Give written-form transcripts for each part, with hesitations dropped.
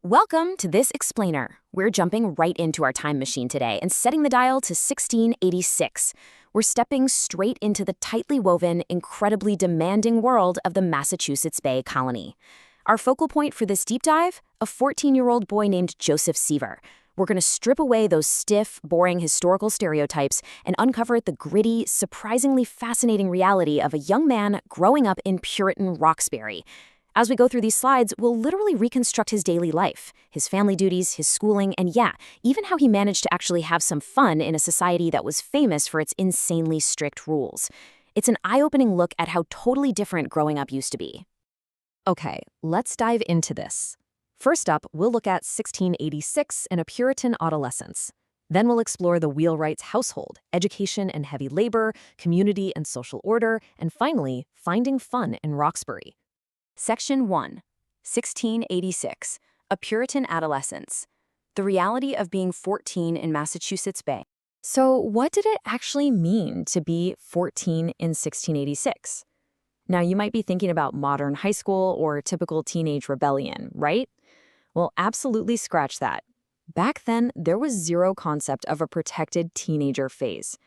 Welcome to this explainer. We're jumping right into our time machine today and setting the dial to 1686. We're stepping straight into the tightly woven, incredibly demanding world of the Massachusetts Bay Colony. Our focal point for this deep dive? A 14-year-old boy named Joseph Seaver. We're going to strip away those stiff, boring historical stereotypes and uncover the gritty, surprisingly fascinating reality of a young man growing up in Puritan Roxbury. As we go through these slides, we'll literally reconstruct his daily life, his family duties, his schooling, and even how he managed to actually have some fun in a society that was famous for its insanely strict rules. It's an eye-opening look at how totally different growing up used to be. Okay, let's dive into this. First up, we'll look at 1686 and a Puritan adolescence. Then we'll explore the wheelwright's household, education and heavy labor, community and social order, and finally, finding fun in Roxbury. Section 1, 1686, A Puritan Adolescence. The reality of being 14 in Massachusetts Bay. So what did it actually mean to be 14 in 1686? Now, you might be thinking about modern high school or typical teenage rebellion, right? Well, absolutely scratch that. Back then, there was zero concept of a protected teenager phase.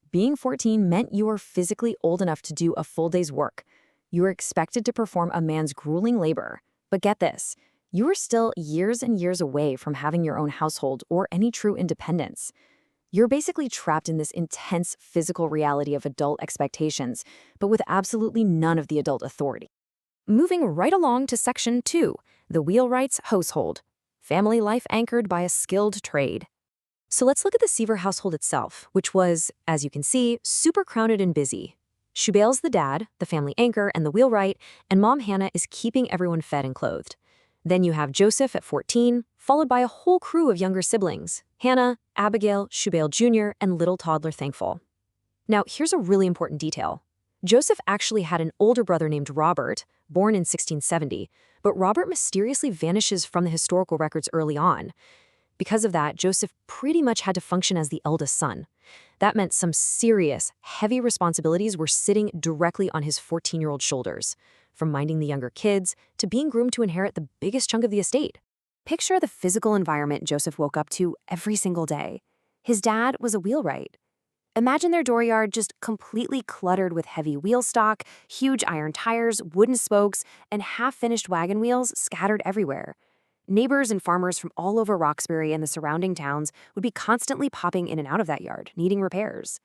Being 14 meant you were physically old enough to do a full day's work. You were expected to perform a man's grueling labor. But get this, you were still years and years away from having your own household or any true independence. You're basically trapped in this intense physical reality of adult expectations, but with absolutely none of the adult authority. Moving right along to Section 2, the wheelwright's household. Family life anchored by a skilled trade. So let's look at the Seaver household itself, which was, as you can see, super crowded and busy. Shubail's the dad, the family anchor, and the wheelwright, and Mom Hannah is keeping everyone fed and clothed. Then you have Joseph at 14, followed by a whole crew of younger siblings, Hannah, Abigail, Shubail Jr., and little toddler Thankful. Now, here's a really important detail. Joseph actually had an older brother named Robert, born in 1670, but Robert mysteriously vanishes from the historical records early on. Because of that, Joseph pretty much had to function as the eldest son. That meant some serious, heavy responsibilities were sitting directly on his 14-year-old shoulders, from minding the younger kids to being groomed to inherit the biggest chunk of the estate. Picture the physical environment Joseph woke up to every single day. His dad was a wheelwright. Imagine their dooryard just completely cluttered with heavy wheel stock, huge iron tires, wooden spokes, and half-finished wagon wheels scattered everywhere. Neighbors and farmers from all over Roxbury and the surrounding towns would be constantly popping in and out of that yard, needing repairs.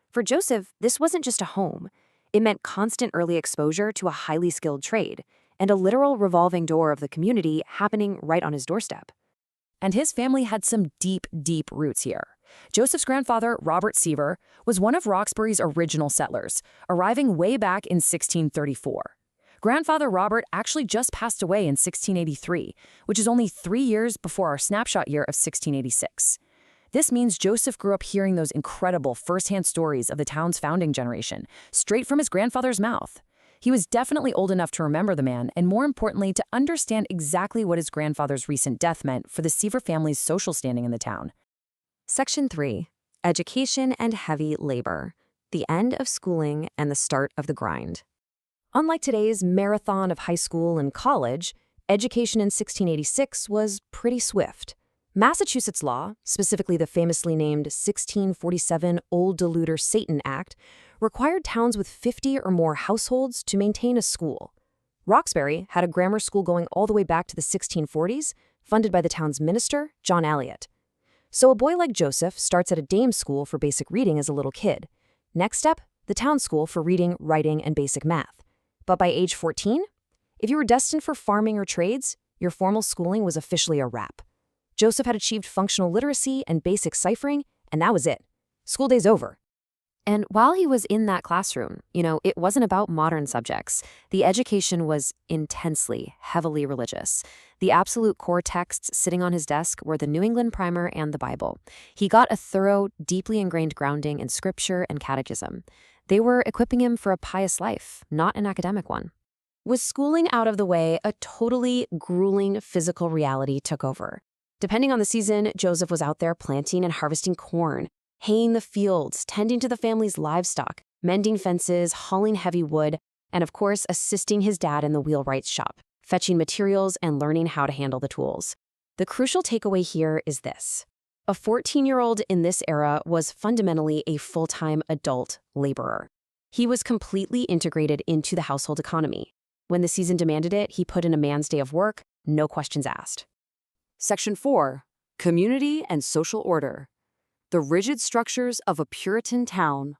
For Joseph, this wasn't just a home. It meant constant early exposure to a highly skilled trade, and a literal revolving door of the community happening right on his doorstep. And his family had some deep, deep roots here. Joseph's grandfather, Robert Seaver, was one of Roxbury's original settlers, arriving way back in 1634. Grandfather Robert actually just passed away in 1683, which is only 3 years before our snapshot year of 1686. This means Joseph grew up hearing those incredible first-hand stories of the town's founding generation, straight from his grandfather's mouth. He was definitely old enough to remember the man, and more importantly, to understand exactly what his grandfather's recent death meant for the Seaver family's social standing in the town. Section 3. Education and heavy labor. The end of schooling and the start of the grind. Unlike today's marathon of high school and college, education in 1686 was pretty swift. Massachusetts law, specifically the famously named 1647 Old Deluder Satan Act, required towns with 50 or more households to maintain a school. Roxbury had a grammar school going all the way back to the 1640s, funded by the town's minister, John Eliot. So a boy like Joseph starts at a dame school for basic reading as a little kid. Next step, the town school for reading, writing, and basic math. But by age 14, if you were destined for farming or trades, your formal schooling was officially a wrap. Joseph had achieved functional literacy and basic ciphering, and that was it. School day's over. And while he was in that classroom, it wasn't about modern subjects. The education was intensely, heavily religious. The absolute core texts sitting on his desk were the New England Primer and the Bible. He got a thorough, deeply ingrained grounding in scripture and catechism. They were equipping him for a pious life, not an academic one. With schooling out of the way, a totally grueling physical reality took over. Depending on the season, Joseph was out there planting and harvesting corn, haying the fields, tending to the family's livestock, mending fences, hauling heavy wood, and of course, assisting his dad in the wheelwright's shop, fetching materials and learning how to handle the tools. The crucial takeaway here is this. A 14-year-old in this era was fundamentally a full-time adult laborer. He was completely integrated into the household economy. When the season demanded it, he put in a man's day of work, no questions asked. Section 4. Community and social order. The rigid structures of a Puritan town.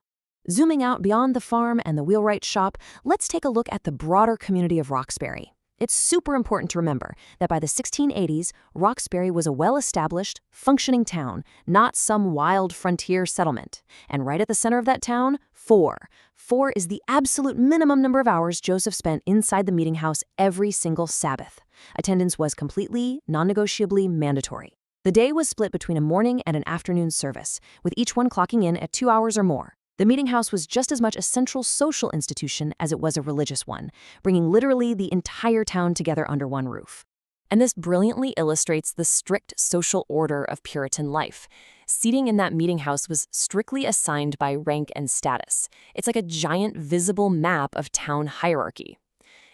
Zooming out beyond the farm and the wheelwright shop, let's take a look at the broader community of Roxbury. It's super important to remember that by the 1680s, Roxbury was a well-established, functioning town, not some wild frontier settlement. And right at the center of that town, 4. 4 is the absolute minimum number of hours Joseph spent inside the meeting house every single Sabbath. Attendance was completely, non-negotiably mandatory. The day was split between a morning and an afternoon service, with each one clocking in at 2 hours or more. The meeting house was just as much a central social institution as it was a religious one, bringing literally the entire town together under one roof. And this brilliantly illustrates the strict social order of Puritan life. Seating in that meeting house was strictly assigned by rank and status. It's like a giant visible map of town hierarchy.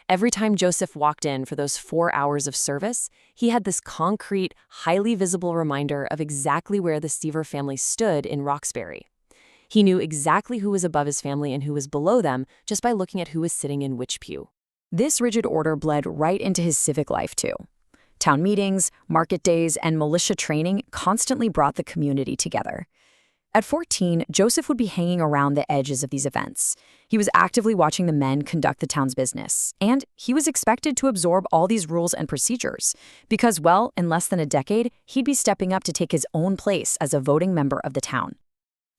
Every time Joseph walked in for those 4 hours of service, he had this concrete, highly visible reminder of exactly where the Seaver family stood in Roxbury. He knew exactly who was above his family and who was below them just by looking at who was sitting in which pew. This rigid order bled right into his civic life, too. Town meetings, market days, and militia training constantly brought the community together. At 14, Joseph would be hanging around the edges of these events. He was actively watching the men conduct the town's business, and he was expected to absorb all these rules and procedures because, well, in less than a decade, he'd be stepping up to take his own place as a voting member of the town.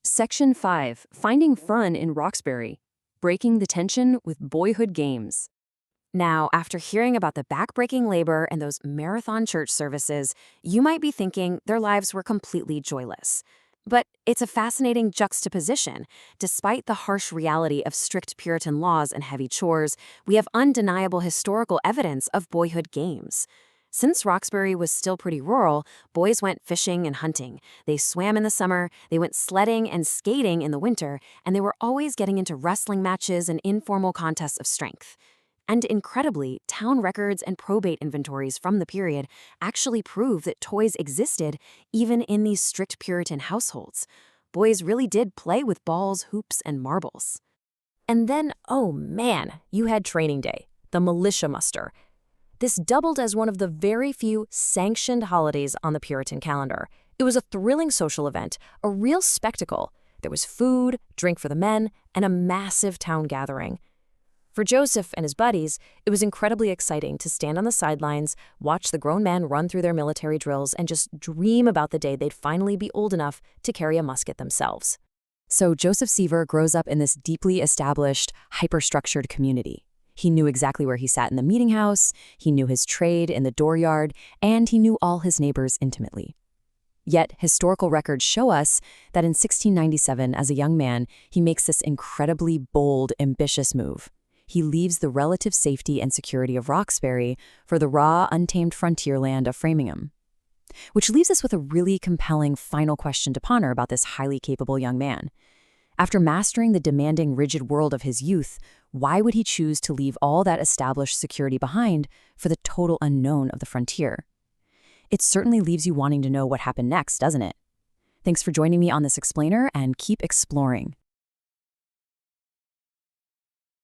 Section 5. Finding fun in Roxbury. Breaking the tension with boyhood games. Now, after hearing about the backbreaking labor and those marathon church services, you might be thinking their lives were completely joyless. But it's a fascinating juxtaposition. Despite the harsh reality of strict Puritan laws and heavy chores, we have undeniable historical evidence of boyhood games. Since Roxbury was still pretty rural, boys went fishing and hunting. They swam in the summer, they went sledding and skating in the winter, and they were always getting into wrestling matches and informal contests of strength. And incredibly, town records and probate inventories from the period actually prove that toys existed even in these strict Puritan households. Boys really did play with balls, hoops, and marbles. And then, oh man, you had training day, the militia muster. This doubled as one of the very few sanctioned holidays on the Puritan calendar. It was a thrilling social event, a real spectacle. There was food, drink for the men, and a massive town gathering. For Joseph and his buddies, it was incredibly exciting to stand on the sidelines, watch the grown men run through their military drills, and just dream about the day they'd finally be old enough to carry a musket themselves. So Joseph Seaver grows up in this deeply established, hyper-structured community. He knew exactly where he sat in the meeting house, he knew his trade in the dooryard, and he knew all his neighbors intimately. Yet, historical records show us that in 1697, as a young man, he makes this incredibly bold, ambitious move. He leaves the relative safety and security of Roxbury for the raw, untamed frontier land of Framingham. Which leaves us with a really compelling final question to ponder about this highly capable young man. After mastering the demanding, rigid world of his youth, why would he choose to leave all that established security behind for the total unknown of the frontier? It certainly leaves you wanting to know what happened next, doesn't it? Thanks for joining me on this explainer, and keep exploring.